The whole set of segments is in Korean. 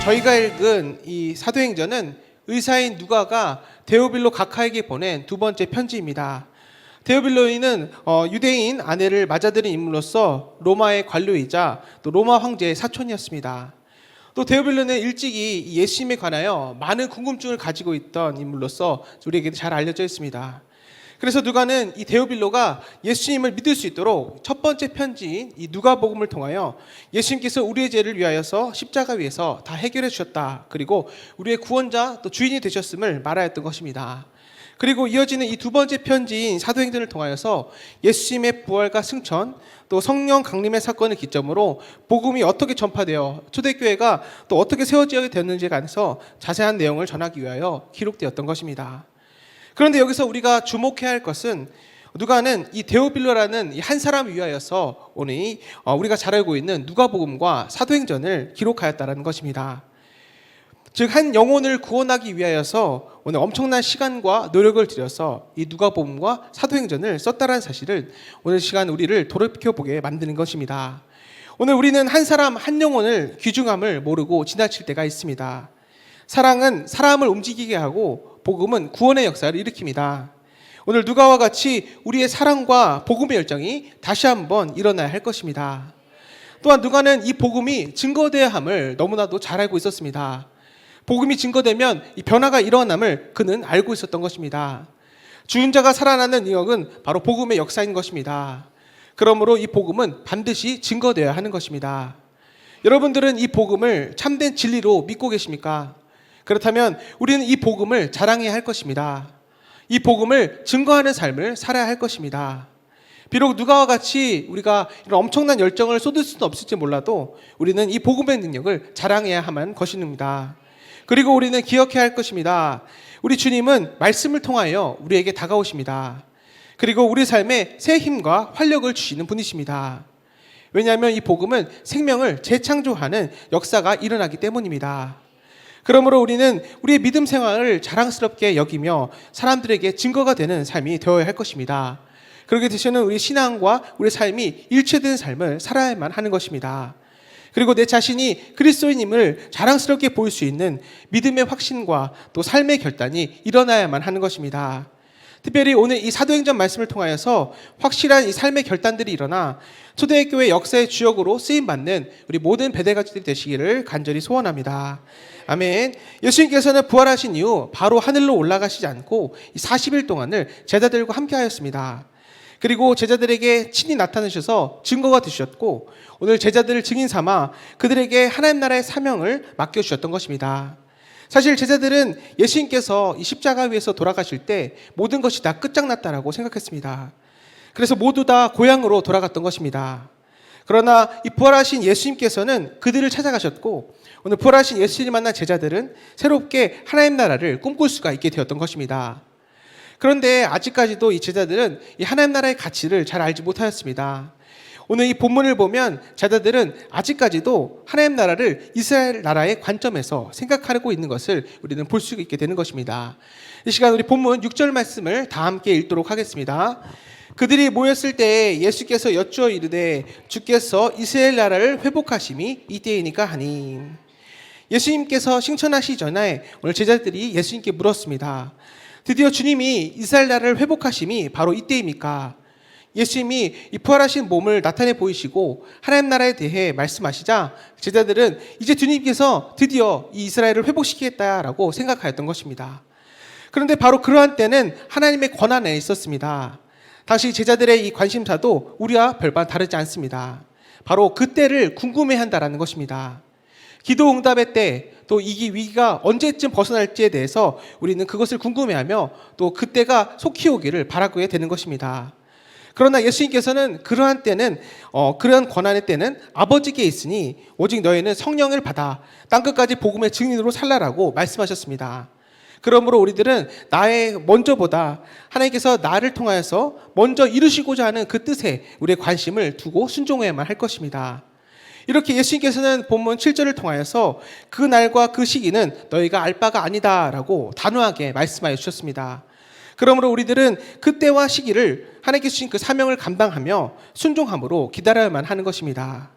저희가 읽은 이 사도행전은 의사인 누가가 데오빌로 각하에게 보낸 두 번째 편지입니다. 데오빌로인은 유대인 아내를 맞아들인 인물로서 로마의 관료이자 또 로마 황제의 사촌이었습니다. 또 데오빌로는 일찍이 예수님에 관하여 많은 궁금증을 가지고 있던 인물로서 우리에게 잘 알려져 있습니다. 그래서 누가는 이 데오빌로가 예수님을 믿을 수 있도록 첫 번째 편지인 이 누가복음을 통하여 예수님께서 우리의 죄를 위하여서 십자가 위에서 다 해결해 주셨다. 그리고 우리의 구원자 또 주인이 되셨음을 말하였던 것입니다. 그리고 이어지는 이 두 번째 편지인 사도행전을 통하여서 예수님의 부활과 승천 또 성령 강림의 사건을 기점으로 복음이 어떻게 전파되어 초대교회가 또 어떻게 세워지게 되었는지에 관해서 자세한 내용을 전하기 위하여 기록되었던 것입니다. 그런데 여기서 우리가 주목해야 할 것은 누가는 이 데오빌로라는 한 사람을 위하여서 오늘 우리가 잘 알고 있는 누가복음과 사도행전을 기록하였다는 것입니다. 즉 한 영혼을 구원하기 위하여서 오늘 엄청난 시간과 노력을 들여서 이 누가복음과 사도행전을 썼다는 사실을 오늘 시간 우리를 돌이켜보게 만드는 것입니다. 오늘 우리는 한 사람 한 영혼을 귀중함을 모르고 지나칠 때가 있습니다. 사랑은 사람을 움직이게 하고 복음은 구원의 역사를 일으킵니다. 오늘 누가와 같이 우리의 사랑과 복음의 열정이 다시 한번 일어나야 할 것입니다. 또한 누가는 이 복음이 증거되어야 함을 너무나도 잘 알고 있었습니다. 복음이 증거되면 이 변화가 일어남을 그는 알고 있었던 것입니다. 죽은 자가 살아나는 능력은 바로 복음의 역사인 것입니다. 그러므로 이 복음은 반드시 증거되어야 하는 것입니다. 여러분들은 이 복음을 참된 진리로 믿고 계십니까? 그렇다면 우리는 이 복음을 자랑해야 할 것입니다. 이 복음을 증거하는 삶을 살아야 할 것입니다. 비록 누가와 같이 우리가 이런 엄청난 열정을 쏟을 수는 없을지 몰라도 우리는 이 복음의 능력을 자랑해야만 것입니다. 그리고 우리는 기억해야 할 것입니다. 우리 주님은 말씀을 통하여 우리에게 다가오십니다. 그리고 우리 삶에 새 힘과 활력을 주시는 분이십니다. 왜냐하면 이 복음은 생명을 재창조하는 역사가 일어나기 때문입니다. 그러므로 우리는 우리의 믿음 생활을 자랑스럽게 여기며 사람들에게 증거가 되는 삶이 되어야 할 것입니다. 그렇게 되시는 우리 신앙과 우리 삶이 일치된 삶을 살아야만 하는 것입니다. 그리고 내 자신이 그리스도인임을 자랑스럽게 보일 수 있는 믿음의 확신과 또 삶의 결단이 일어나야만 하는 것입니다. 특별히 오늘 이 사도행전 말씀을 통하여서 확실한 이 삶의 결단들이 일어나 초대교회 역사의 주역으로 쓰임받는 우리 모든 배대가족들이 되시기를 간절히 소원합니다. 아멘. 예수님께서는 부활하신 이후 바로 하늘로 올라가시지 않고 40일 동안을 제자들과 함께 하였습니다. 그리고 제자들에게 친히 나타나셔서 증거가 되셨고 오늘 제자들을 증인 삼아 그들에게 하나님 나라의 사명을 맡겨주셨던 것입니다. 사실 제자들은 예수님께서 이 십자가 위에서 돌아가실 때 모든 것이 다 끝장났다라고 생각했습니다. 그래서 모두 다 고향으로 돌아갔던 것입니다. 그러나 이 부활하신 예수님께서는 그들을 찾아가셨고 오늘 부활하신 예수님을 만난 제자들은 새롭게 하나님 나라를 꿈꿀 수가 있게 되었던 것입니다. 그런데 아직까지도 이 제자들은 이 하나님 나라의 가치를 잘 알지 못하였습니다. 오늘 이 본문을 보면 제자들은 아직까지도 하나님 나라를 이스라엘 나라의 관점에서 생각하고 있는 것을 우리는 볼 수 있게 되는 것입니다. 이 시간 우리 본문 6절 말씀을 다 함께 읽도록 하겠습니다. 그들이 모였을 때 예수께서 여쭈어 이르되 주께서 이스라엘 나라를 회복하심이 이때이니까 하니. 예수님께서 승천하시기 전에 오늘 제자들이 예수님께 물었습니다. 드디어 주님이 이스라엘 나라를 회복하심이 바로 이때입니까? 예수님이 이 부활하신 몸을 나타내 보이시고 하나님 나라에 대해 말씀하시자 제자들은 이제 주님께서 드디어 이 이스라엘을 회복시키겠다라고 생각하였던 것입니다. 그런데 바로 그러한 때는 하나님의 권한에 있었습니다. 당시 제자들의 이 관심사도 우리와 별반 다르지 않습니다. 바로 그때를 궁금해한다라는 것입니다. 기도 응답의 때, 또 이 위기가 언제쯤 벗어날지에 대해서 우리는 그것을 궁금해하며 또 그때가 속히 오기를 바라게 되는 것입니다. 그러나 예수님께서는 그러한 때는 그러한 권한의 때는 아버지께 있으니 오직 너희는 성령을 받아 땅끝까지 복음의 증인으로 살라라고 말씀하셨습니다. 그러므로 우리들은 나의 먼저보다 하나님께서 나를 통하여서 먼저 이루시고자 하는 그 뜻에 우리의 관심을 두고 순종해야만 할 것입니다. 이렇게 예수님께서는 본문 7절을 통하여서 그 날과 그 시기는 너희가 알 바가 아니다라고 단호하게 말씀하여 주셨습니다. 그러므로 우리들은 그때와 시기를 하나님께 주신 그 사명을 감당하며 순종함으로 기다려야만 하는 것입니다.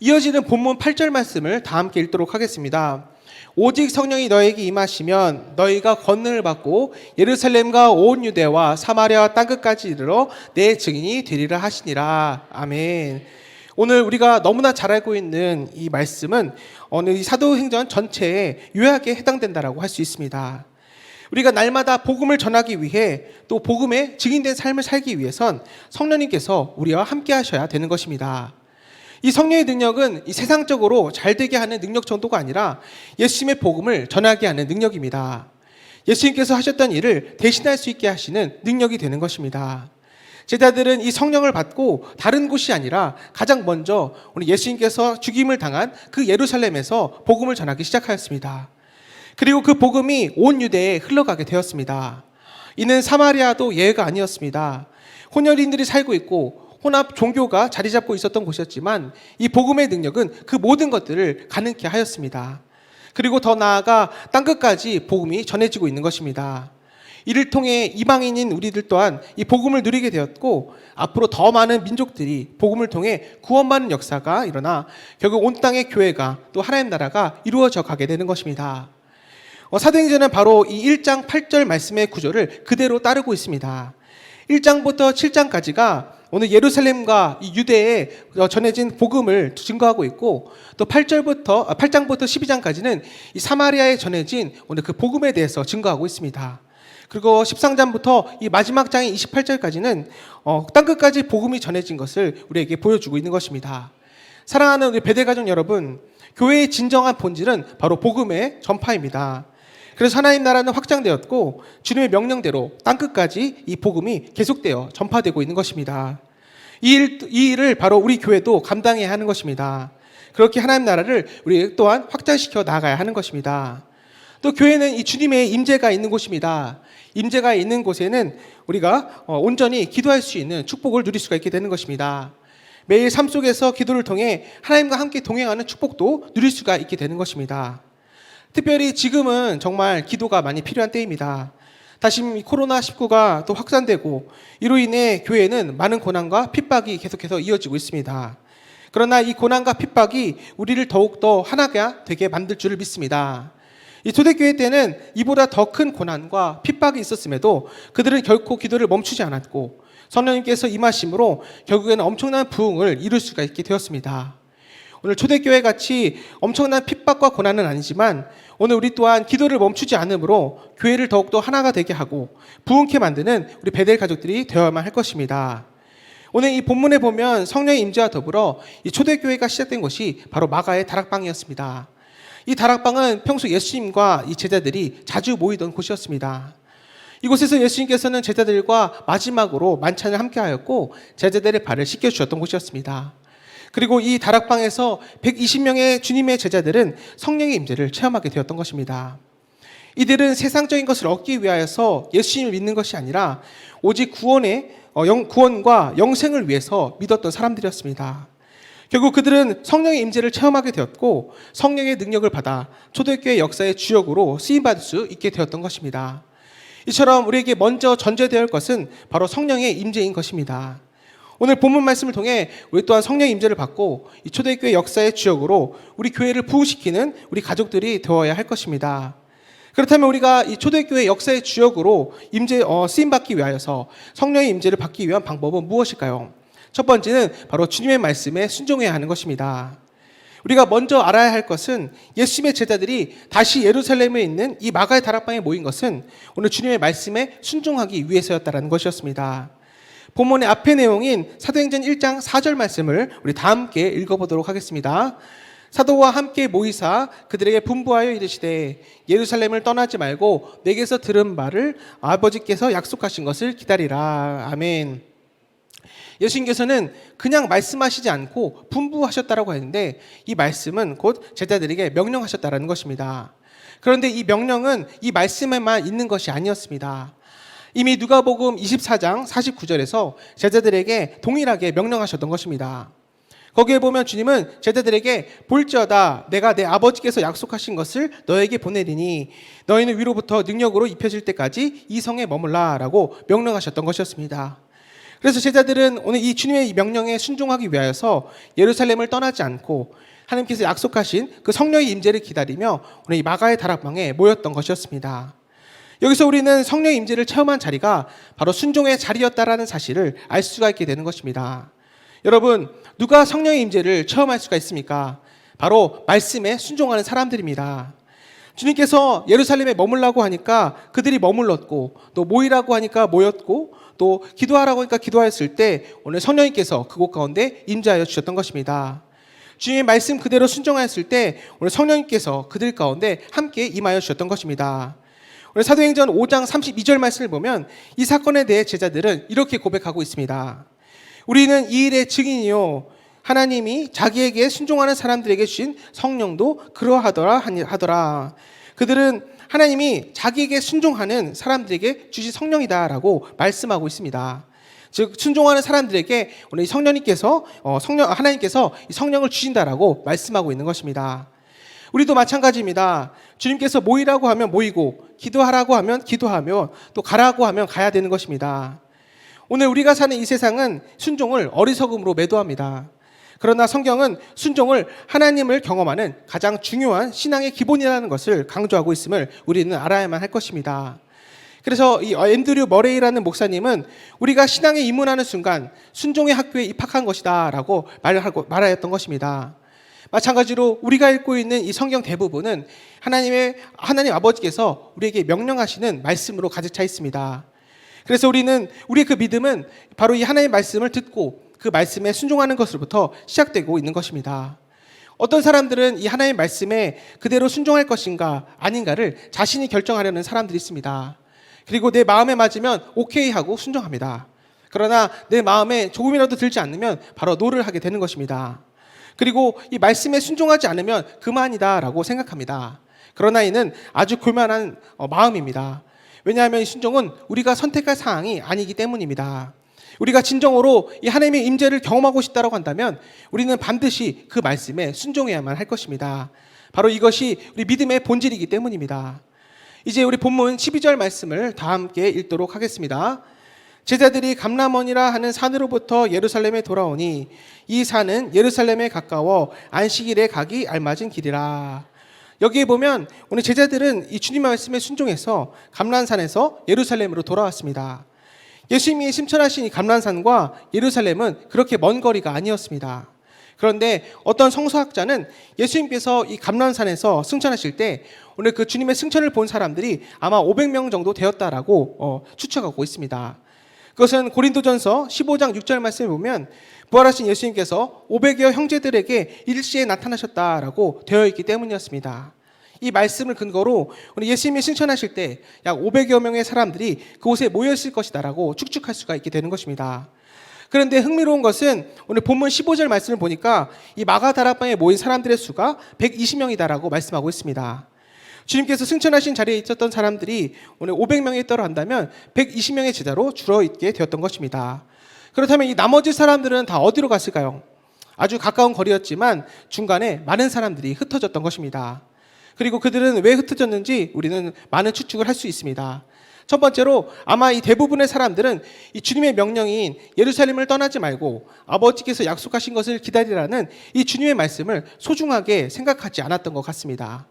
이어지는 본문 8절 말씀을 다 함께 읽도록 하겠습니다. 오직 성령이 너에게 임하시면 너희가 권능을 받고 예루살렘과 온 유대와 사마리아와 땅끝까지 이르러 내 증인이 되리라 하시니라. 아멘. 오늘 우리가 너무나 잘 알고 있는 이 말씀은 오늘 이 사도행전 전체에 요약에 해당된다라고 할 수 있습니다. 우리가 날마다 복음을 전하기 위해 또 복음에 증인된 삶을 살기 위해선 성령님께서 우리와 함께 하셔야 되는 것입니다. 이 성령의 능력은 이 세상적으로 잘 되게 하는 능력 정도가 아니라 예수님의 복음을 전하게 하는 능력입니다. 예수님께서 하셨던 일을 대신할 수 있게 하시는 능력이 되는 것입니다. 제자들은 이 성령을 받고 다른 곳이 아니라 가장 먼저 오늘 예수님께서 죽임을 당한 그 예루살렘에서 복음을 전하기 시작하였습니다. 그리고 그 복음이 온 유대에 흘러가게 되었습니다. 이는 사마리아도 예외가 아니었습니다. 혼혈인들이 살고 있고 혼합 종교가 자리 잡고 있었던 곳이었지만 이 복음의 능력은 그 모든 것들을 가능케 하였습니다. 그리고 더 나아가 땅끝까지 복음이 전해지고 있는 것입니다. 이를 통해 이방인인 우리들 또한 이 복음을 누리게 되었고 앞으로 더 많은 민족들이 복음을 통해 구원받는 역사가 일어나 결국 온 땅의 교회가 또 하나님 나라가 이루어져 가게 되는 것입니다. 사도행전은 바로 이 1장 8절 말씀의 구조를 그대로 따르고 있습니다. 1장부터 7장까지가 오늘 예루살렘과 이 유대에 전해진 복음을 증거하고 있고 또 8장부터 12장까지는 이 사마리아에 전해진 오늘 그 복음에 대해서 증거하고 있습니다. 그리고 13장부터 이 마지막 장인 28절까지는 땅끝까지 복음이 전해진 것을 우리에게 보여주고 있는 것입니다. 사랑하는 우리 베델가족 여러분, 교회의 진정한 본질은 바로 복음의 전파입니다. 그래서 하나님 나라는 확장되었고 주님의 명령대로 땅끝까지 이 복음이 계속되어 전파되고 있는 것입니다. 이 일을 바로 우리 교회도 감당해야 하는 것입니다. 그렇게 하나님 나라를 우리 또한 확장시켜 나가야 하는 것입니다. 또 교회는 이 주님의 임재가 있는 곳입니다. 임재가 있는 곳에는 우리가 온전히 기도할 수 있는 축복을 누릴 수가 있게 되는 것입니다. 매일 삶 속에서 기도를 통해 하나님과 함께 동행하는 축복도 누릴 수가 있게 되는 것입니다. 특별히 지금은 정말 기도가 많이 필요한 때입니다. 다시 코로나19가 또 확산되고 이로 인해 교회는 많은 고난과 핍박이 계속해서 이어지고 있습니다. 그러나 이 고난과 핍박이 우리를 더욱더 하나가 되게 만들 줄을 믿습니다. 이 초대교회 때는 이보다 더 큰 고난과 핍박이 있었음에도 그들은 결코 기도를 멈추지 않았고 성령님께서 임하심으로 결국에는 엄청난 부흥을 이룰 수가 있게 되었습니다. 오늘 초대교회 같이 엄청난 핍박과 고난은 아니지만 오늘 우리 또한 기도를 멈추지 않으므로 교회를 더욱더 하나가 되게 하고 부흥케 만드는 우리 베델 가족들이 되어야만 할 것입니다. 오늘 이 본문에 보면 성령의 임재와 더불어 이 초대교회가 시작된 곳이 바로 마가의 다락방이었습니다. 이 다락방은 평소 예수님과 이 제자들이 자주 모이던 곳이었습니다. 이곳에서 예수님께서는 제자들과 마지막으로 만찬을 함께 하였고 제자들의 발을 씻겨주셨던 곳이었습니다. 그리고 이 다락방에서 120명의 주님의 제자들은 성령의 임재를 체험하게 되었던 것입니다. 이들은 세상적인 것을 얻기 위하여서 예수님을 믿는 것이 아니라 오직 구원과 영생을 위해서 믿었던 사람들이었습니다. 결국 그들은 성령의 임재를 체험하게 되었고 성령의 능력을 받아 초대교회 역사의 주역으로 쓰임받을 수 있게 되었던 것입니다. 이처럼 우리에게 먼저 전제되어야 할 것은 바로 성령의 임재인 것입니다. 오늘 본문 말씀을 통해 우리 또한 성령의 임재를 받고 이 초대교회 역사의 주역으로 우리 교회를 부흥시키는 우리 가족들이 되어야 할 것입니다. 그렇다면 우리가 이 초대교회 역사의 주역으로 쓰임받기 위하여서 성령의 임재를 받기 위한 방법은 무엇일까요? 첫 번째는 바로 주님의 말씀에 순종해야 하는 것입니다. 우리가 먼저 알아야 할 것은 예수님의 제자들이 다시 예루살렘에 있는 이 마가의 다락방에 모인 것은 오늘 주님의 말씀에 순종하기 위해서였다는 것이었습니다. 본문의 앞의 내용인 사도행전 1장 4절 말씀을 우리 다 함께 읽어보도록 하겠습니다. 사도와 함께 모이사 그들에게 분부하여 이르시되 예루살렘을 떠나지 말고 내게서 들은 말을 아버지께서 약속하신 것을 기다리라. 아멘. 예수님께서는 그냥 말씀하시지 않고 분부하셨다라고 했는데 이 말씀은 곧 제자들에게 명령하셨다라는 것입니다. 그런데 이 명령은 이 말씀에만 있는 것이 아니었습니다. 이미 누가복음 24장 49절에서 제자들에게 동일하게 명령하셨던 것입니다. 거기에 보면 주님은 제자들에게 볼지어다 내가 내 아버지께서 약속하신 것을 너에게 보내리니 너희는 위로부터 능력으로 입혀질 때까지 이 성에 머물라 라고 명령하셨던 것이었습니다. 그래서 제자들은 오늘 이 주님의 명령에 순종하기 위하여서 예루살렘을 떠나지 않고 하나님께서 약속하신 그 성령의 임재를 기다리며 오늘 이 마가의 다락방에 모였던 것이었습니다. 여기서 우리는 성령의 임재를 체험한 자리가 바로 순종의 자리였다라는 사실을 알 수가 있게 되는 것입니다. 여러분, 누가 성령의 임재를 체험할 수가 있습니까? 바로 말씀에 순종하는 사람들입니다. 주님께서 예루살렘에 머물라고 하니까 그들이 머물렀고, 또 모이라고 하니까 모였고, 또 기도하라고 하니까 기도하였을 때 오늘 성령님께서 그곳 가운데 임재하여 주셨던 것입니다. 주님의 말씀 그대로 순종하였을 때 오늘 성령님께서 그들 가운데 함께 임하여 주셨던 것입니다. 오늘 사도행전 5장 32절 말씀을 보면 이 사건에 대해 제자들은 이렇게 고백하고 있습니다. 우리는 이 일의 증인이요, 하나님이 자기에게 순종하는 사람들에게 주신 성령도 그러하더라. 그들은 하나님이 자기에게 순종하는 사람들에게 주신 성령이다라고 말씀하고 있습니다. 즉 순종하는 사람들에게 오늘 하나님께서 이 성령을 주신다라고 말씀하고 있는 것입니다. 우리도 마찬가지입니다. 주님께서 모이라고 하면 모이고, 기도하라고 하면 기도하며, 또 가라고 하면 가야 되는 것입니다. 오늘 우리가 사는 이 세상은 순종을 어리석음으로 매도합니다. 그러나 성경은 순종을 하나님을 경험하는 가장 중요한 신앙의 기본이라는 것을 강조하고 있음을 우리는 알아야만 할 것입니다. 그래서 이 앤드류 머레이라는 목사님은 우리가 신앙에 입문하는 순간 순종의 학교에 입학한 것이다 라고 말하였던 것입니다. 마찬가지로 우리가 읽고 있는 이 성경 대부분은 하나님 아버지께서 우리에게 명령하시는 말씀으로 가득 차 있습니다. 그래서 우리의 그 믿음은 바로 이 하나님의 말씀을 듣고 그 말씀에 순종하는 것으로부터 시작되고 있는 것입니다. 어떤 사람들은 이 하나님의 말씀에 그대로 순종할 것인가 아닌가를 자신이 결정하려는 사람들이 있습니다. 그리고 내 마음에 맞으면 오케이 하고 순종합니다. 그러나 내 마음에 조금이라도 들지 않으면 바로 노를 하게 되는 것입니다. 그리고 이 말씀에 순종하지 않으면 그만이다라고 생각합니다. 그러나 이는 아주 교만한 마음입니다. 왜냐하면 이 순종은 우리가 선택할 사항이 아니기 때문입니다. 우리가 진정으로 이 하나님의 임재를 경험하고 싶다고 한다면 우리는 반드시 그 말씀에 순종해야만 할 것입니다. 바로 이것이 우리 믿음의 본질이기 때문입니다. 이제 우리 본문 12절 말씀을 다 함께 읽도록 하겠습니다. 제자들이 감람원이라 하는 산으로부터 예루살렘에 돌아오니 이 산은 예루살렘에 가까워 안식일에 가기 알맞은 길이라. 여기에 보면 오늘 제자들은 이 주님의 말씀에 순종해서 감람산에서 예루살렘으로 돌아왔습니다. 예수님이 심천하신 이 감람산과 예루살렘은 그렇게 먼 거리가 아니었습니다. 그런데 어떤 성서학자는 예수님께서 이 감람산에서 승천하실 때 오늘 그 주님의 승천을 본 사람들이 아마 500명 정도 되었다라고 추측하고 있습니다. 그것은 고린도전서 15장 6절 말씀을 보면 부활하신 예수님께서 500여 형제들에게 일시에 나타나셨다라고 되어 있기 때문이었습니다. 이 말씀을 근거로 오늘 예수님이 승천하실 때 약 500여 명의 사람들이 그곳에 모였을 것이다라고 축축할 수가 있게 되는 것입니다. 그런데 흥미로운 것은 오늘 본문 15절 말씀을 보니까 이 마가 다락방에 모인 사람들의 수가 120명이다라고 말씀하고 있습니다. 주님께서 승천하신 자리에 있었던 사람들이 오늘 500명에 있다고 한다면 120명의 제자로 줄어있게 되었던 것입니다. 그렇다면 이 나머지 사람들은 다 어디로 갔을까요? 아주 가까운 거리였지만 중간에 많은 사람들이 흩어졌던 것입니다. 그리고 그들은 왜 흩어졌는지 우리는 많은 추측을 할 수 있습니다. 첫 번째로 아마 이 대부분의 사람들은 이 주님의 명령인 예루살렘을 떠나지 말고 아버지께서 약속하신 것을 기다리라는 이 주님의 말씀을 소중하게 생각하지 않았던 것 같습니다.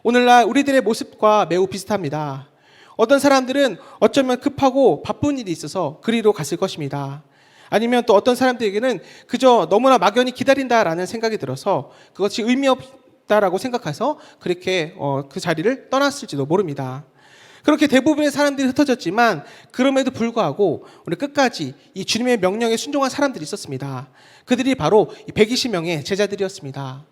오늘날 우리들의 모습과 매우 비슷합니다. 어떤 사람들은 어쩌면 급하고 바쁜 일이 있어서 그리로 갔을 것입니다. 아니면 또 어떤 사람들에게는 그저 너무나 막연히 기다린다라는 생각이 들어서 그것이 의미 없다라고 생각해서 그렇게 그 자리를 떠났을지도 모릅니다. 그렇게 대부분의 사람들이 흩어졌지만 그럼에도 불구하고 오늘 끝까지 이 주님의 명령에 순종한 사람들이 있었습니다. 그들이 바로 120명의 제자들이었습니다.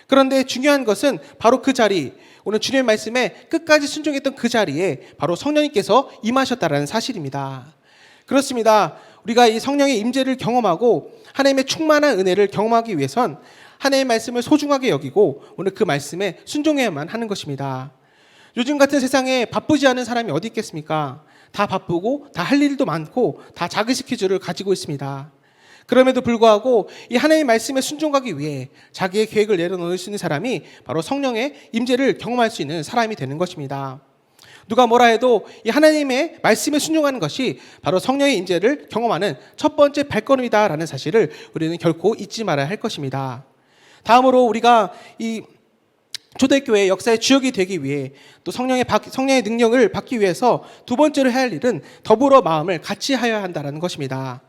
그런데 중요한 것은 바로 그 자리, 오늘 주님의 말씀에 끝까지 순종했던 그 자리에 바로 성령님께서 임하셨다는 사실입니다. 그렇습니다. 우리가 이 성령의 임재를 경험하고 하나님의 충만한 은혜를 경험하기 위해선 하나님의 말씀을 소중하게 여기고 오늘 그 말씀에 순종해야만 하는 것입니다. 요즘 같은 세상에 바쁘지 않은 사람이 어디 있겠습니까? 다 바쁘고 다 할 일도 많고 다 자기 스케줄을 가지고 있습니다. 그럼에도 불구하고 이 하나님의 말씀에 순종하기 위해 자기의 계획을 내려놓을 수 있는 사람이 바로 성령의 임재를 경험할 수 있는 사람이 되는 것입니다. 누가 뭐라 해도 이 하나님의 말씀에 순종하는 것이 바로 성령의 임재를 경험하는 첫 번째 발걸음이다라는 사실을 우리는 결코 잊지 말아야 할 것입니다. 다음으로 우리가 이 초대교회 역사의 주역이 되기 위해 또 성령의 능력을 받기 위해서 두 번째로 해야 할 일은 더불어 마음을 같이 하여야 한다는 것입니다.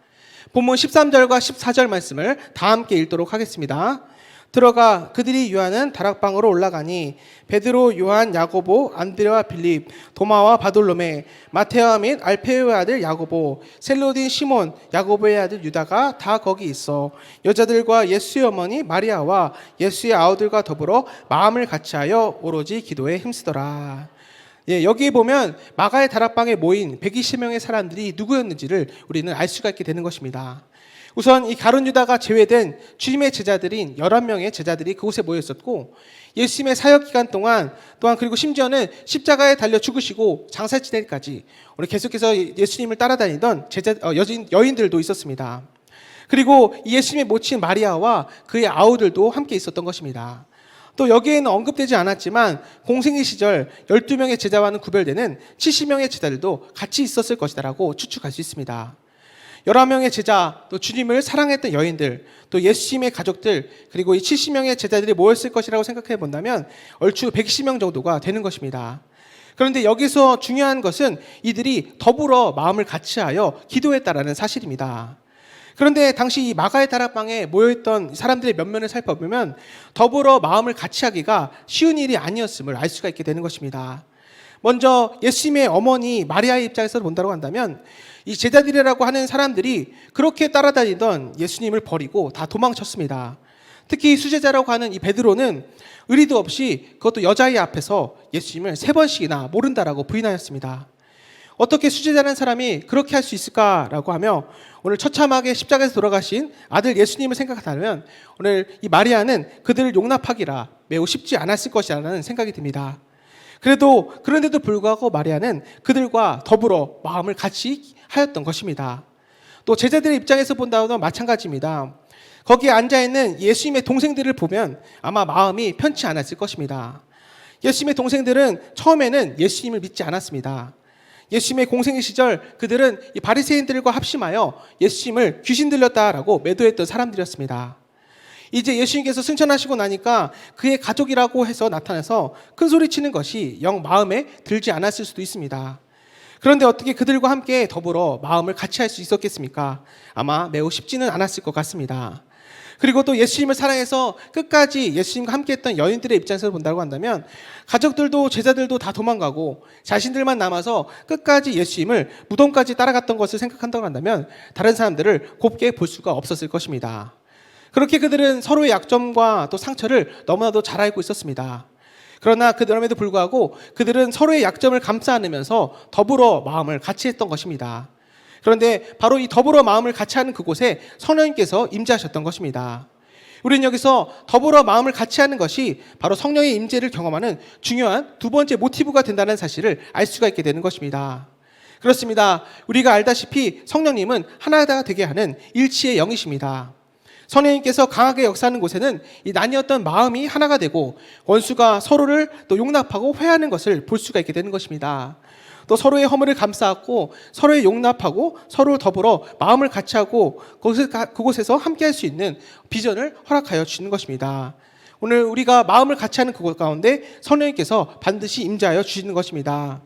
본문 13절과 14절 말씀을 다 함께 읽도록 하겠습니다. 들어가 그들이 유하는 다락방으로 올라가니 베드로, 요한, 야고보, 안드레와 빌립, 도마와 바돌로메, 마테와 및 알페오의 아들 야고보, 셀로딘 시몬, 야고보의 아들 유다가 다 거기 있어 여자들과 예수의 어머니 마리아와 예수의 아우들과 더불어 마음을 같이하여 오로지 기도에 힘쓰더라. 여기에 보면 마가의 다락방에 모인 120명의 사람들이 누구였는지를 우리는 알 수가 있게 되는 것입니다. 우선 이 가룟 유다가 제외된 주님의 제자들인 11명의 제자들이 그곳에 모여 있었고, 예수님의 사역 기간 동안 또한 그리고 심지어는 십자가에 달려 죽으시고 장사 지내기까지 우리 계속해서 예수님을 따라다니던 여인들도 있었습니다. 그리고 예수님의 모친 마리아와 그의 아우들도 함께 있었던 것입니다. 또 여기에는 언급되지 않았지만 공생의 시절 12명의 제자와는 구별되는 70명의 제자들도 같이 있었을 것이라고 추측할 수 있습니다. 11명의 제자, 또 주님을 사랑했던 여인들, 또 예수님의 가족들, 그리고 이 70명의 제자들이 모였을 것이라고 생각해 본다면 얼추 120명 정도가 되는 것입니다. 그런데 여기서 중요한 것은 이들이 더불어 마음을 같이하여 기도했다라는 사실입니다. 그런데 당시 이 마가의 다락방에 모여있던 사람들의 면면을 살펴보면 더불어 마음을 같이하기가 쉬운 일이 아니었음을 알 수가 있게 되는 것입니다. 먼저 예수님의 어머니 마리아의 입장에서 본다고 한다면 이 제자들이라고 하는 사람들이 그렇게 따라다니던 예수님을 버리고 다 도망쳤습니다. 특히 수제자라고 하는 이 베드로는 의리도 없이 그것도 여자의 앞에서 예수님을 3번씩이나 모른다라고 부인하였습니다. 어떻게 수제자라는 사람이 그렇게 할 수 있을까라고 하며 오늘 처참하게 십자가에서 돌아가신 아들 예수님을 생각한다면 오늘 이 마리아는 그들을 용납하기라 매우 쉽지 않았을 것이라는 생각이 듭니다. 그런데도 불구하고 마리아는 그들과 더불어 마음을 같이 하였던 것입니다. 또 제자들의 입장에서 본다고도 마찬가지입니다. 거기에 앉아있는 예수님의 동생들을 보면 아마 마음이 편치 않았을 것입니다. 예수님의 동생들은 처음에는 예수님을 믿지 않았습니다. 예수님의 공생의 시절 그들은 이 바리새인들과 합심하여 예수님을 귀신 들렸다라고 매도했던 사람들이었습니다. 이제 예수님께서 승천하시고 나니까 그의 가족이라고 해서 나타나서 큰 소리치는 것이 영 마음에 들지 않았을 수도 있습니다. 그런데 어떻게 그들과 함께 더불어 마음을 같이 할 수 있었겠습니까? 아마 매우 쉽지는 않았을 것 같습니다. 그리고 또 예수님을 사랑해서 끝까지 예수님과 함께했던 여인들의 입장에서 본다고 한다면 가족들도 제자들도 다 도망가고 자신들만 남아서 끝까지 예수님을 무덤까지 따라갔던 것을 생각한다고 한다면 다른 사람들을 곱게 볼 수가 없었을 것입니다. 그렇게 그들은 서로의 약점과 또 상처를 너무나도 잘 알고 있었습니다. 그러나 그럼에도 불구하고 그들은 서로의 약점을 감싸 안으면서 더불어 마음을 같이 했던 것입니다. 그런데 바로 이 더불어 마음을 같이 하는 그곳에 성령님께서 임재하셨던 것입니다. 우리는 여기서 더불어 마음을 같이 하는 것이 바로 성령의 임재를 경험하는 중요한 두 번째 모티브가 된다는 사실을 알 수가 있게 되는 것입니다. 그렇습니다. 우리가 알다시피 성령님은 하나가 되게 하는 일치의 영이십니다. 성령님께서 강하게 역사하는 곳에는 이 나뉘었던 마음이 하나가 되고 원수가 서로를 또 용납하고 회하는 것을 볼 수가 있게 되는 것입니다. 또 서로의 허물을 감싸고 서로의 용납하고 서로 더불어 마음을 같이하고 그곳에서 함께할 수 있는 비전을 허락하여 주시는 것입니다. 오늘 우리가 마음을 같이하는 그곳 가운데 성령님께서 반드시 임재하여 주시는 것입니다.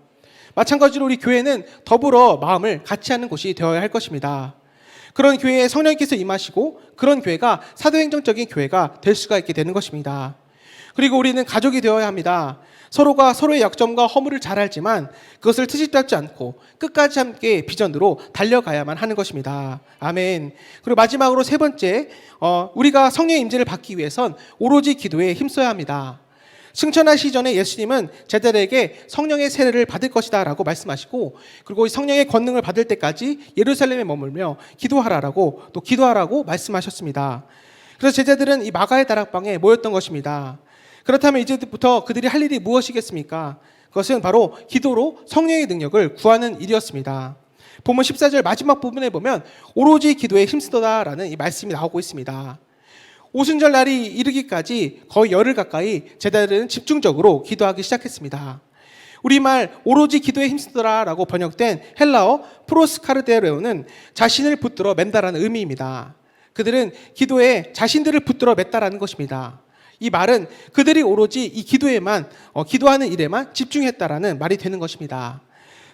마찬가지로 우리 교회는 더불어 마음을 같이하는 곳이 되어야 할 것입니다. 그런 교회에 성령님께서 임하시고 그런 교회가 사도행정적인 교회가 될 수가 있게 되는 것입니다. 그리고 우리는 가족이 되어야 합니다. 서로가 서로의 약점과 허물을 잘 알지만 그것을 트집잡지 않고 끝까지 함께 비전으로 달려가야만 하는 것입니다. 아멘. 그리고 마지막으로 세 번째, 우리가 성령의 임재를 받기 위해선 오로지 기도에 힘써야 합니다. 승천하시기 전에 예수님은 제자들에게 성령의 세례를 받을 것이다 라고 말씀하시고 그리고 성령의 권능을 받을 때까지 예루살렘에 머물며 기도하라고 또 기도하라고 말씀하셨습니다. 그래서 제자들은 이 마가의 다락방에 모였던 것입니다. 그렇다면 이제부터 그들이 할 일이 무엇이겠습니까? 그것은 바로 기도로 성령의 능력을 구하는 일이었습니다. 본문 14절 마지막 부분에 보면 오로지 기도에 힘쓰더라라는 이 말씀이 나오고 있습니다. 오순절 날이 이르기까지 거의 열흘 가까이 제자들은 집중적으로 기도하기 시작했습니다. 우리말 오로지 기도에 힘쓰더라라고 번역된 헬라어 프로스카르데레오는 자신을 붙들어 맨다라는 의미입니다. 그들은 기도에 자신들을 붙들어 맸다라는 것입니다. 이 말은 그들이 오로지 이 기도에만 기도하는 일에만 집중했다라는 말이 되는 것입니다.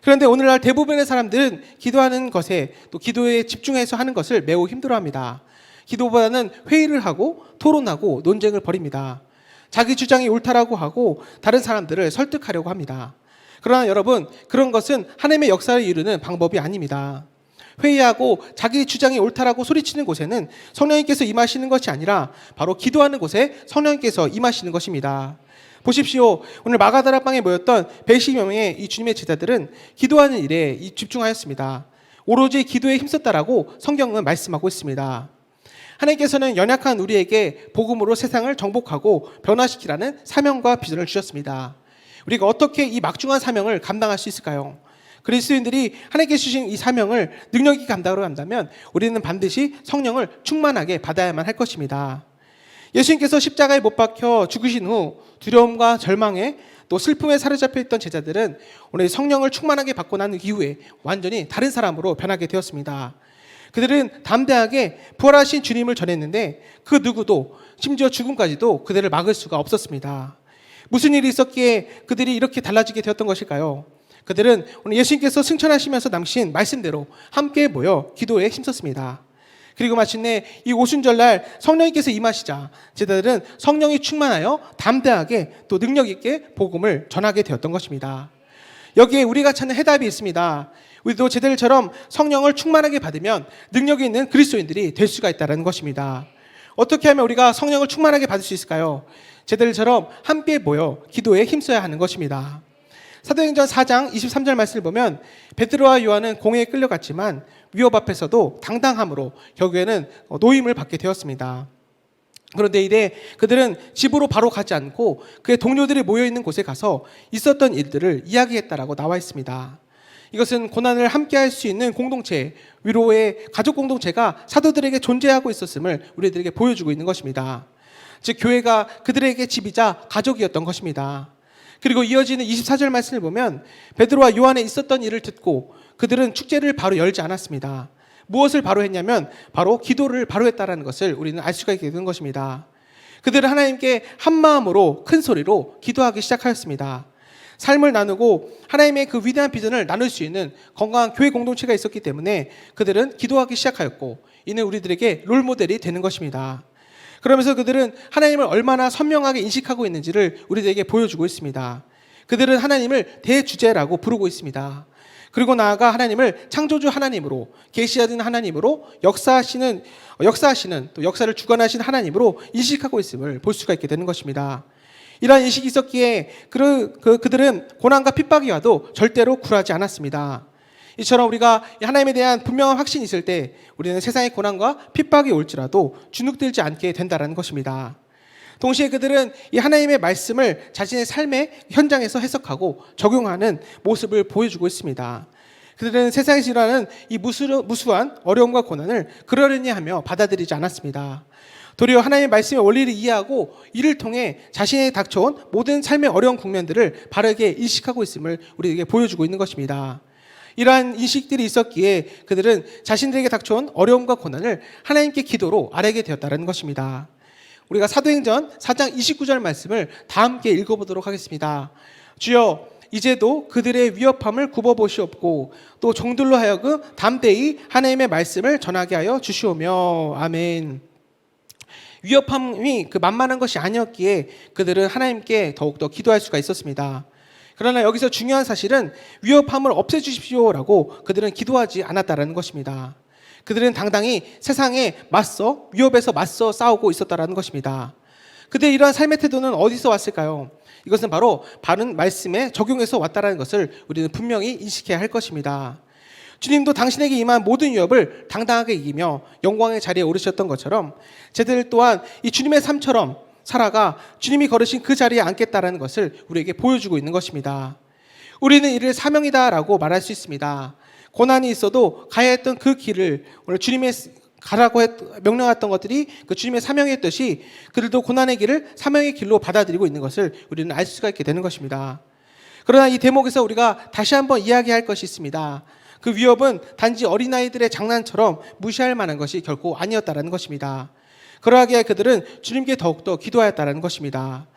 그런데 오늘날 대부분의 사람들은 기도하는 것에 또 기도에 집중해서 하는 것을 매우 힘들어합니다. 기도보다는 회의를 하고 토론하고 논쟁을 벌입니다. 자기 주장이 옳다라고 하고 다른 사람들을 설득하려고 합니다. 그러나 여러분, 그런 것은 하나님의 역사를 이루는 방법이 아닙니다. 회의하고 자기 주장이 옳다라고 소리치는 곳에는 성령님께서 임하시는 것이 아니라 바로 기도하는 곳에 성령님께서 임하시는 것입니다. 보십시오. 오늘 마가다락방에 모였던 110여 명의 이 주님의 제자들은 기도하는 일에 집중하였습니다. 오로지 기도에 힘썼다라고 성경은 말씀하고 있습니다. 하나님께서는 연약한 우리에게 복음으로 세상을 정복하고 변화시키라는 사명과 비전을 주셨습니다. 우리가 어떻게 이 막중한 사명을 감당할 수 있을까요? 그리스도인들이 하나님께서 주신 이 사명을 능력 있게 감당하러 간다면 우리는 반드시 성령을 충만하게 받아야만 할 것입니다. 예수님께서 십자가에 못 박혀 죽으신 후 두려움과 절망에 또 슬픔에 사로잡혀 있던 제자들은 오늘 성령을 충만하게 받고 난 이후에 완전히 다른 사람으로 변하게 되었습니다. 그들은 담대하게 부활하신 주님을 전했는데 그 누구도 심지어 죽음까지도 그들을 막을 수가 없었습니다. 무슨 일이 있었기에 그들이 이렇게 달라지게 되었던 것일까요? 그들은 오늘 예수님께서 승천하시면서 남기신 말씀대로 함께 모여 기도에 힘썼습니다. 그리고 마침내 이 오순절날 성령님께서 임하시자 제자들은 성령이 충만하여 담대하게 또 능력 있게 복음을 전하게 되었던 것입니다. 여기에 우리가 찾는 해답이 있습니다. 우리도 제자들처럼 성령을 충만하게 받으면 능력이 있는 그리스도인들이 될 수가 있다는 것입니다. 어떻게 하면 우리가 성령을 충만하게 받을 수 있을까요? 제자들처럼 함께 모여 기도에 힘써야 하는 것입니다. 사도행전 4장 23절 말씀을 보면 베드로와 요한은 공회에 끌려갔지만 위협 앞에서도 당당함으로 결국에는 노임을 받게 되었습니다. 그런데 이때 그들은 집으로 바로 가지 않고 그의 동료들이 모여있는 곳에 가서 있었던 일들을 이야기했다라고 나와 있습니다. 이것은 고난을 함께할 수 있는 공동체, 위로의 가족 공동체가 사도들에게 존재하고 있었음을 우리들에게 보여주고 있는 것입니다. 즉 교회가 그들에게 집이자 가족이었던 것입니다. 그리고 이어지는 24절 말씀을 보면 베드로와 요한에 있었던 일을 듣고 그들은 축제를 바로 열지 않았습니다. 무엇을 바로 했냐면 바로 기도를 바로 했다는 것을 우리는 알 수가 있게 된 것입니다. 그들은 하나님께 한 마음으로 큰 소리로 기도하기 시작하였습니다. 삶을 나누고 하나님의 그 위대한 비전을 나눌 수 있는 건강한 교회 공동체가 있었기 때문에 그들은 기도하기 시작하였고 이는 우리들에게 롤모델이 되는 것입니다. 그러면서 그들은 하나님을 얼마나 선명하게 인식하고 있는지를 우리들에게 보여주고 있습니다. 그들은 하나님을 대주제라고 부르고 있습니다. 그리고 나아가 하나님을 창조주 하나님으로, 계시하는 하나님으로, 역사하시는 또 역사를 주관하신 하나님으로 인식하고 있음을 볼 수가 있게 되는 것입니다. 이러한 인식이 있었기에 그들은 고난과 핍박이 와도 절대로 굴하지 않았습니다. 이처럼 우리가 하나님에 대한 분명한 확신이 있을 때 우리는 세상의 고난과 핍박이 올지라도 주눅들지 않게 된다는 것입니다. 동시에 그들은 이 하나님의 말씀을 자신의 삶의 현장에서 해석하고 적용하는 모습을 보여주고 있습니다. 그들은 세상에서 일어나는 이 무수한 어려움과 고난을 그러려니 하며 받아들이지 않았습니다. 도리어 하나님의 말씀의 원리를 이해하고 이를 통해 자신에게 닥쳐온 모든 삶의 어려운 국면들을 바르게 인식하고 있음을 우리에게 보여주고 있는 것입니다. 이러한 인식들이 있었기에 그들은 자신들에게 닥쳐온 어려움과 고난을 하나님께 기도로 아뢰게 되었다는 것입니다. 우리가 사도행전 4장 29절 말씀을 다 함께 읽어보도록 하겠습니다. 주여 이제도 그들의 위협함을 굽어보시옵고 또 종들로 하여금 담대히 하나님의 말씀을 전하게 하여 주시오며 아멘. 위협함이 만만한 것이 아니었기에 그들은 하나님께 더욱더 기도할 수가 있었습니다. 그러나 여기서 중요한 사실은 위협함을 없애주십시오라고 그들은 기도하지 않았다는 것입니다. 그들은 당당히 세상에 위협에서 맞서 싸우고 있었다는 것입니다. 그들의 이러한 삶의 태도는 어디서 왔을까요? 이것은 바로 바른 말씀에 적용해서 왔다는 것을 우리는 분명히 인식해야 할 것입니다. 주님도 당신에게 임한 모든 위협을 당당하게 이기며 영광의 자리에 오르셨던 것처럼 제자들 또한 이 주님의 삶처럼 살아가 주님이 걸으신 그 자리에 앉겠다라는 것을 우리에게 보여주고 있는 것입니다. 우리는 이를 사명이다라고 말할 수 있습니다. 고난이 있어도 가야 했던 그 길을 오늘 주님의 가라고 명령했던 것들이 그 주님의 사명이었듯이 그들도 고난의 길을 사명의 길로 받아들이고 있는 것을 우리는 알 수가 있게 되는 것입니다. 그러나 이 대목에서 우리가 다시 한번 이야기할 것이 있습니다. 그 위협은 단지 어린아이들의 장난처럼 무시할 만한 것이 결코 아니었다는 것입니다. 그러하기에 그들은 주님께 더욱더 기도하였다는 것입니다.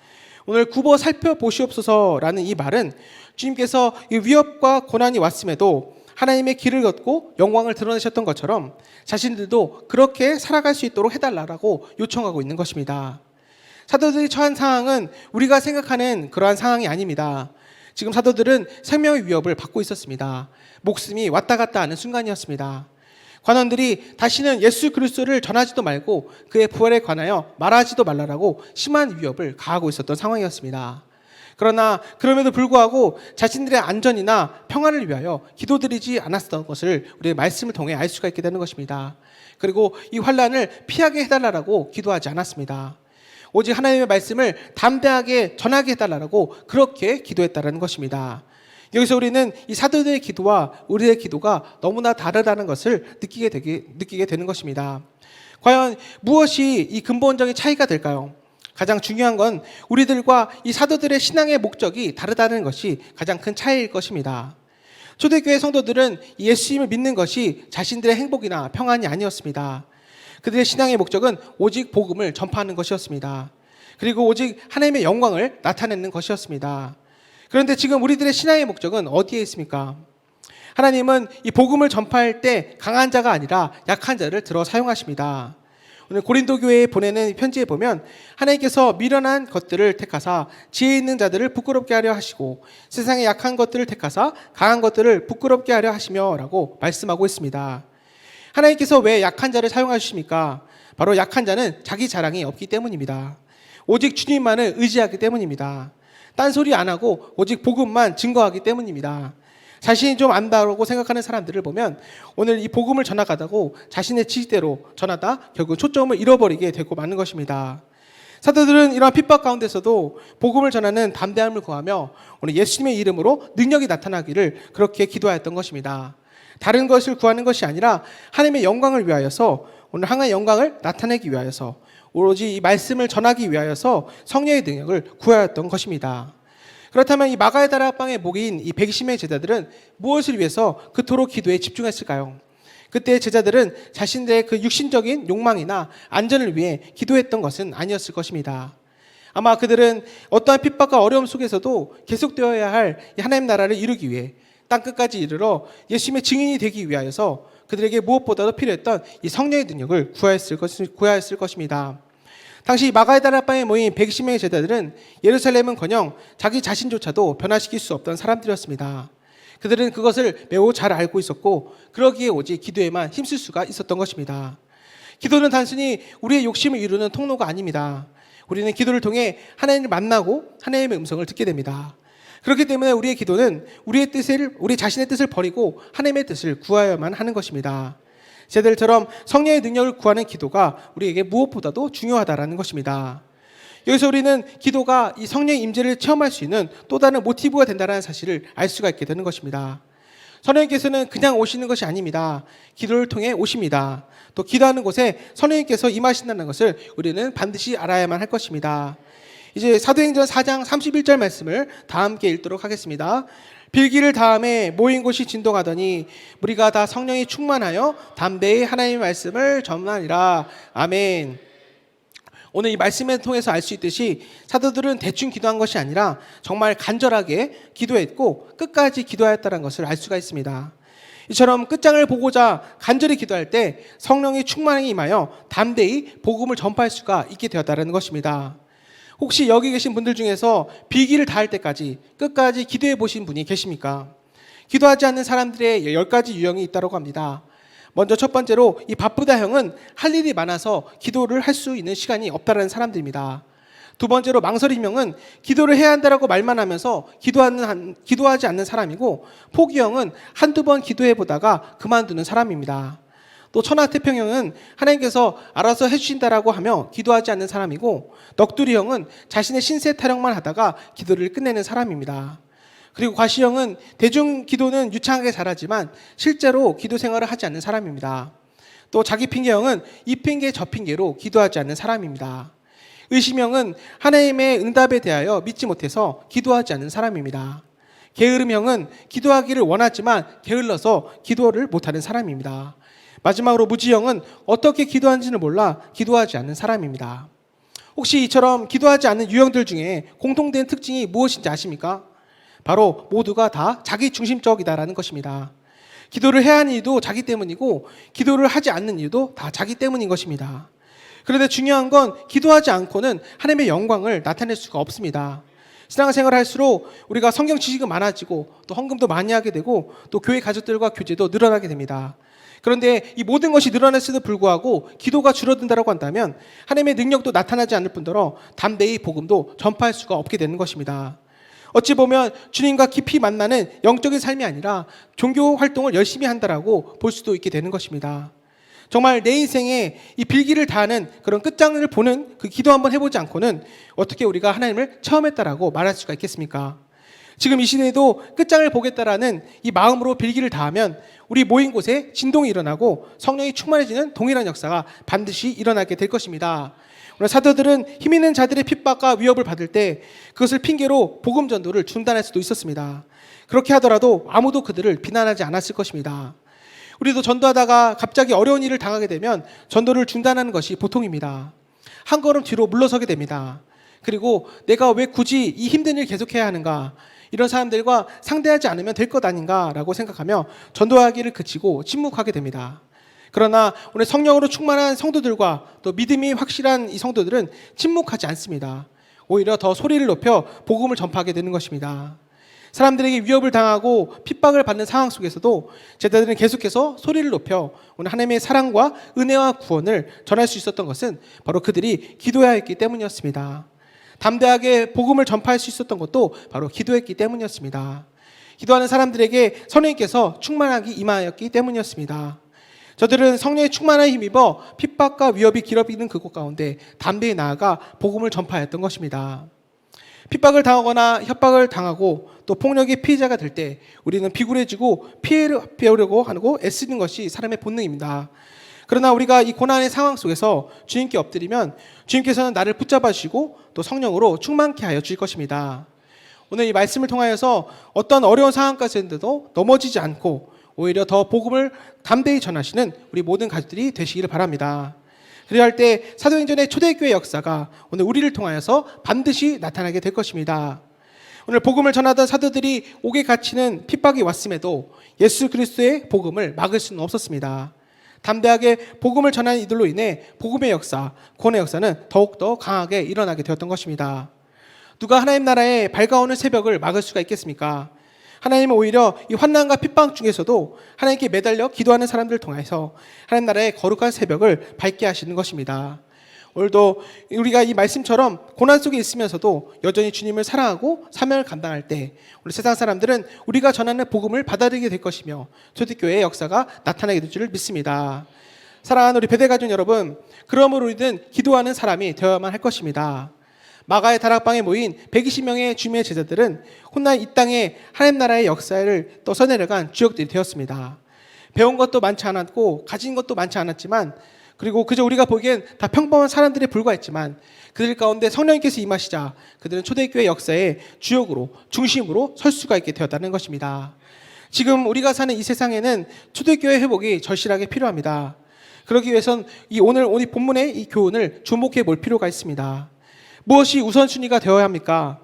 오늘 굽어 살펴보시옵소서라는 이 말은 주님께서 이 위협과 고난이 왔음에도 하나님의 길을 걷고 영광을 드러내셨던 것처럼 자신들도 그렇게 살아갈 수 있도록 해달라고 요청하고 있는 것입니다. 사도들이 처한 상황은 우리가 생각하는 그러한 상황이 아닙니다. 지금 사도들은 생명의 위협을 받고 있었습니다. 목숨이 왔다 갔다 하는 순간이었습니다. 관원들이 다시는 예수 그리스도를 전하지도 말고 그의 부활에 관하여 말하지도 말라라고 심한 위협을 가하고 있었던 상황이었습니다. 그러나 그럼에도 불구하고 자신들의 안전이나 평안을 위하여 기도드리지 않았던 것을 우리의 말씀을 통해 알 수가 있게 되는 것입니다. 그리고 이 환난을 피하게 해달라고 기도하지 않았습니다. 오직 하나님의 말씀을 담대하게 전하게 해달라고 그렇게 기도했다는 것입니다. 여기서 우리는 이 사도들의 기도와 우리의 기도가 너무나 다르다는 것을 느끼게 되는 것입니다. 과연 무엇이 이 근본적인 차이가 될까요? 가장 중요한 건 우리들과 이 사도들의 신앙의 목적이 다르다는 것이 가장 큰 차이일 것입니다. 초대교회 성도들은 예수님을 믿는 것이 자신들의 행복이나 평안이 아니었습니다. 그들의 신앙의 목적은 오직 복음을 전파하는 것이었습니다. 그리고 오직 하나님의 영광을 나타내는 것이었습니다. 그런데 지금 우리들의 신앙의 목적은 어디에 있습니까? 하나님은 이 복음을 전파할 때 강한 자가 아니라 약한 자를 들어 사용하십니다. 오늘 고린도 교회에 보내는 편지에 보면 하나님께서 미련한 것들을 택하사 지혜 있는 자들을 부끄럽게 하려 하시고 세상의 약한 것들을 택하사 강한 것들을 부끄럽게 하려 하시며 라고 말씀하고 있습니다. 하나님께서 왜 약한 자를 사용하십니까? 바로 약한 자는 자기 자랑이 없기 때문입니다. 오직 주님만을 의지하기 때문입니다. 딴소리 안 하고 오직 복음만 증거하기 때문입니다. 자신이 좀 안다고 생각하는 사람들을 보면 오늘 이 복음을 전하가다고 자신의 지식대로 전하다 결국 초점을 잃어버리게 되고 마는 것입니다. 사도들은 이러한 핍박 가운데서도 복음을 전하는 담대함을 구하며 오늘 예수님의 이름으로 능력이 나타나기를 그렇게 기도하였던 것입니다. 다른 것을 구하는 것이 아니라 하나님의 영광을 위하여서 오늘 하나님의 영광을 나타내기 위하여서 오로지 이 말씀을 전하기 위하여서 성령의 능력을 구하였던 것입니다. 그렇다면 이 마가의 다락방의 목인 이 120명의 제자들은 무엇을 위해서 그토록 기도에 집중했을까요? 그때 제자들은 자신들의 그 육신적인 욕망이나 안전을 위해 기도했던 것은 아니었을 것입니다. 아마 그들은 어떠한 핍박과 어려움 속에서도 계속되어야 할 하나님 나라를 이루기 위해 땅끝까지 이르러 예수님의 증인이 되기 위하여서 그들에게 무엇보다도 필요했던 이 성령의 능력을 구하였을 것입니다. 당시 마가의 다락방에 모인 120명의 제자들은 예루살렘은커녕 자기 자신조차도 변화시킬 수 없던 사람들이었습니다. 그들은 그것을 매우 잘 알고 있었고 그러기에 오직 기도에만 힘쓸 수가 있었던 것입니다. 기도는 단순히 우리의 욕심을 이루는 통로가 아닙니다. 우리는 기도를 통해 하나님을 만나고 하나님의 음성을 듣게 됩니다. 그렇기 때문에 우리의 기도는 우리 자신의 뜻을 버리고 하나님의 뜻을 구하여야만 하는 것입니다. 제자들처럼 성령의 능력을 구하는 기도가 우리에게 무엇보다도 중요하다는 것입니다. 여기서 우리는 기도가 이 성령의 임재를 체험할 수 있는 또 다른 모티브가 된다는 사실을 알 수가 있게 되는 것입니다. 성령님께서는 그냥 오시는 것이 아닙니다. 기도를 통해 오십니다. 또 기도하는 곳에 성령님께서 임하신다는 것을 우리는 반드시 알아야만 할 것입니다. 이제 사도행전 4장 31절 말씀을 다 함께 읽도록 하겠습니다. 빌기를 다음에 모인 곳이 진동하더니 무리가 다 성령이 충만하여 담대히 하나님의 말씀을 전하니라. 아멘. 오늘 이 말씀을 통해서 알 수 있듯이 사도들은 대충 기도한 것이 아니라 정말 간절하게 기도했고 끝까지 기도하였다는 것을 알 수가 있습니다. 이처럼 끝장을 보고자 간절히 기도할 때 성령이 충만히 임하여 담대히 복음을 전파할 수가 있게 되었다는 것입니다. 혹시 여기 계신 분들 중에서 비기를 다할 때까지 끝까지 기도해 보신 분이 계십니까? 기도하지 않는 사람들의 10가지 유형이 있다고 합니다. 먼저 첫 번째로 이 바쁘다 형은 할 일이 많아서 기도를 할 수 있는 시간이 없다는 사람들입니다. 두 번째로 망설임 형은 기도를 해야 한다고 말만 하면서 기도하지 않는 사람이고 포기 형은 한두 번 기도해 보다가 그만두는 사람입니다. 또 천하태평형은 하나님께서 알아서 해주신다라고 하며 기도하지 않는 사람이고 넋두리형은 자신의 신세 타령만 하다가 기도를 끝내는 사람입니다. 그리고 과시형은 대중 기도는 유창하게 잘하지만 실제로 기도 생활을 하지 않는 사람입니다. 또 자기 핑계형은 이 핑계 저 핑계로 기도하지 않는 사람입니다. 의심형은 하나님의 응답에 대하여 믿지 못해서 기도하지 않는 사람입니다. 게으름형은 기도하기를 원하지만 게을러서 기도를 못하는 사람입니다. 마지막으로 무지형은 어떻게 기도하는지를 몰라 기도하지 않는 사람입니다. 혹시 이처럼 기도하지 않는 유형들 중에 공통된 특징이 무엇인지 아십니까? 바로 모두가 다 자기 중심적이다라는 것입니다. 기도를 해야 하는 이유도 자기 때문이고 기도를 하지 않는 이유도 다 자기 때문인 것입니다. 그런데 중요한 건 기도하지 않고는 하나님의 영광을 나타낼 수가 없습니다. 신앙생활을 할수록 우리가 성경 지식은 많아지고 또 헌금도 많이 하게 되고 또 교회 가족들과 교제도 늘어나게 됩니다. 그런데 이 모든 것이 늘어났음에도 불구하고 기도가 줄어든다고 한다면 하나님의 능력도 나타나지 않을 뿐더러 담대히 복음도 전파할 수가 없게 되는 것입니다. 어찌 보면 주님과 깊이 만나는 영적인 삶이 아니라 종교 활동을 열심히 한다라고 볼 수도 있게 되는 것입니다. 정말 내 인생에 이 빌기를 다하는 그런 끝장을 보는 그 기도 한번 해보지 않고는 어떻게 우리가 하나님을 체험했다라고 말할 수가 있겠습니까? 지금 이 시대에도 끝장을 보겠다라는 이 마음으로 빌기를 다하면 우리 모인 곳에 진동이 일어나고 성령이 충만해지는 동일한 역사가 반드시 일어나게 될 것입니다. 오늘 사도들은 힘 있는 자들의 핍박과 위협을 받을 때 그것을 핑계로 복음 전도를 중단할 수도 있었습니다. 그렇게 하더라도 아무도 그들을 비난하지 않았을 것입니다. 우리도 전도하다가 갑자기 어려운 일을 당하게 되면 전도를 중단하는 것이 보통입니다. 한 걸음 뒤로 물러서게 됩니다. 그리고 내가 왜 굳이 이 힘든 일 계속해야 하는가, 이런 사람들과 상대하지 않으면 될 것 아닌가라고 생각하며 전도하기를 그치고 침묵하게 됩니다. 그러나 오늘 성령으로 충만한 성도들과 또 믿음이 확실한 이 성도들은 침묵하지 않습니다. 오히려 더 소리를 높여 복음을 전파하게 되는 것입니다. 사람들에게 위협을 당하고 핍박을 받는 상황 속에서도 제자들은 계속해서 소리를 높여 오늘 하나님의 사랑과 은혜와 구원을 전할 수 있었던 것은 바로 그들이 기도해야 했기 때문이었습니다. 담대하게 복음을 전파할 수 있었던 것도 바로 기도했기 때문이었습니다. 기도하는 사람들에게 성령님께서 충만하게 임하였기 때문이었습니다. 저들은 성령의 충만함에 힘입어 핍박과 위협이 길어지는 그곳 가운데 담대히 나아가 복음을 전파했던 것입니다. 핍박을 당하거나 협박을 당하고 또 폭력의 피해자가 될 때 우리는 비굴해지고 피해를 배우려고 하고 애쓰는 것이 사람의 본능입니다. 그러나 우리가 이 고난의 상황 속에서 주님께 엎드리면 주님께서는 나를 붙잡아 주시고 또 성령으로 충만케 하여 주실 것입니다. 오늘 이 말씀을 통하여서 어떤 어려운 상황 가운데도 넘어지지 않고 오히려 더 복음을 담대히 전하시는 우리 모든 가족들이 되시기를 바랍니다. 그래야 할 때 사도행전의 초대교회 역사가 오늘 우리를 통하여서 반드시 나타나게 될 것입니다. 오늘 복음을 전하던 사도들이 옥에 갇히는 핍박이 왔음에도 예수 그리스도의 복음을 막을 수는 없었습니다. 담대하게 복음을 전하는 이들로 인해 복음의 역사, 구원의 역사는 더욱더 강하게 일어나게 되었던 것입니다. 누가 하나님 나라의 밝아오는 새벽을 막을 수가 있겠습니까? 하나님은 오히려 이 환난과 핍박 중에서도 하나님께 매달려 기도하는 사람들을 통해서 하나님 나라의 거룩한 새벽을 밝게 하시는 것입니다. 오늘도 우리가 이 말씀처럼 고난 속에 있으면서도 여전히 주님을 사랑하고 사명을 감당할 때 우리 세상 사람들은 우리가 전하는 복음을 받아들이게 될 것이며 초대교회의 역사가 나타나게 될 줄을 믿습니다. 사랑하는 우리 배대가족 여러분, 그러므로 우리는 기도하는 사람이 되어야만 할 것입니다. 마가의 다락방에 모인 120명의 주님의 제자들은 훗날 이 땅에 하나님 나라의 역사를 또 써내려간 주역들이 되었습니다. 배운 것도 많지 않았고 가진 것도 많지 않았지만 그리고 그저 우리가 보기엔 다 평범한 사람들에 불과했지만 그들 가운데 성령님께서 임하시자 그들은 초대교회 역사의 주역으로 중심으로 설 수가 있게 되었다는 것입니다. 지금 우리가 사는 이 세상에는 초대교회 회복이 절실하게 필요합니다. 그러기 위해선 오늘 본문의 이 교훈을 주목해 볼 필요가 있습니다. 무엇이 우선순위가 되어야 합니까?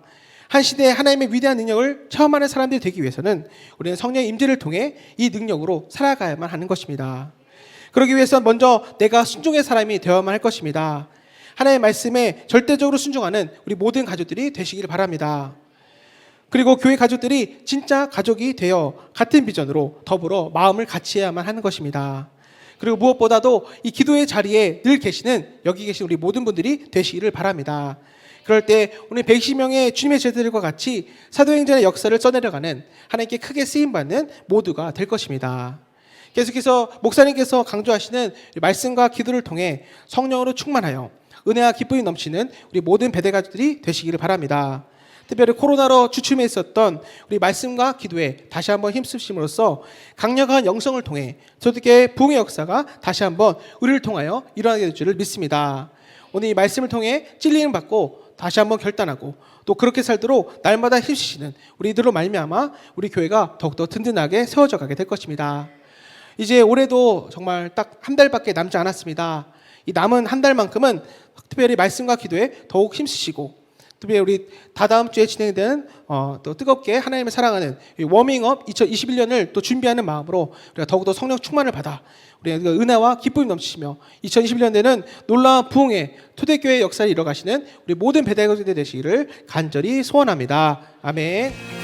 한 시대에 하나님의 위대한 능력을 체험하는 사람들이 되기 위해서는 우리는 성령의 임재를 통해 이 능력으로 살아가야만 하는 것입니다. 그러기 위해서 먼저 내가 순종의 사람이 되어야만 할 것입니다. 하나님의 말씀에 절대적으로 순종하는 우리 모든 가족들이 되시기를 바랍니다. 그리고 교회 가족들이 진짜 가족이 되어 같은 비전으로 더불어 마음을 같이 해야만 하는 것입니다. 그리고 무엇보다도 이 기도의 자리에 늘 계시는 여기 계신 우리 모든 분들이 되시기를 바랍니다. 그럴 때 오늘 120명의 주님의 제자들과 같이 사도행전의 역사를 써내려가는 하나님께 크게 쓰임받는 모두가 될 것입니다. 계속해서 목사님께서 강조하시는 말씀과 기도를 통해 성령으로 충만하여 은혜와 기쁨이 넘치는 우리 모든 배대 가족들이 되시기를 바랍니다. 특별히 코로나로 주춤해 있었던 우리 말씀과 기도에 다시 한번 힘쓰심으로써 강력한 영성을 통해 초대교회 부흥의 역사가 다시 한번 우리를 통하여 일어나게 될 줄을 믿습니다. 오늘 이 말씀을 통해 찔림을 받고 다시 한번 결단하고 또 그렇게 살도록 날마다 힘쓰시는 우리들로 말미암아 우리 교회가 더욱더 든든하게 세워져 가게 될 것입니다. 이제 올해도 정말 딱 한 달밖에 남지 않았습니다. 이 남은 한 달만큼은 특별히 말씀과 기도에 더욱 힘쓰시고, 특별히 우리 다다음 주에 진행되는 또 뜨겁게 하나님을 사랑하는 이 워밍업 2021년을 또 준비하는 마음으로 우리가 더욱더 성령 충만을 받아 우리가 은혜와 기쁨이 넘치시며 2021년에는 놀라운 부흥의 초대교회 역사를 이뤄가시는 우리 모든 배달교사들 되시기를 간절히 소원합니다. 아멘.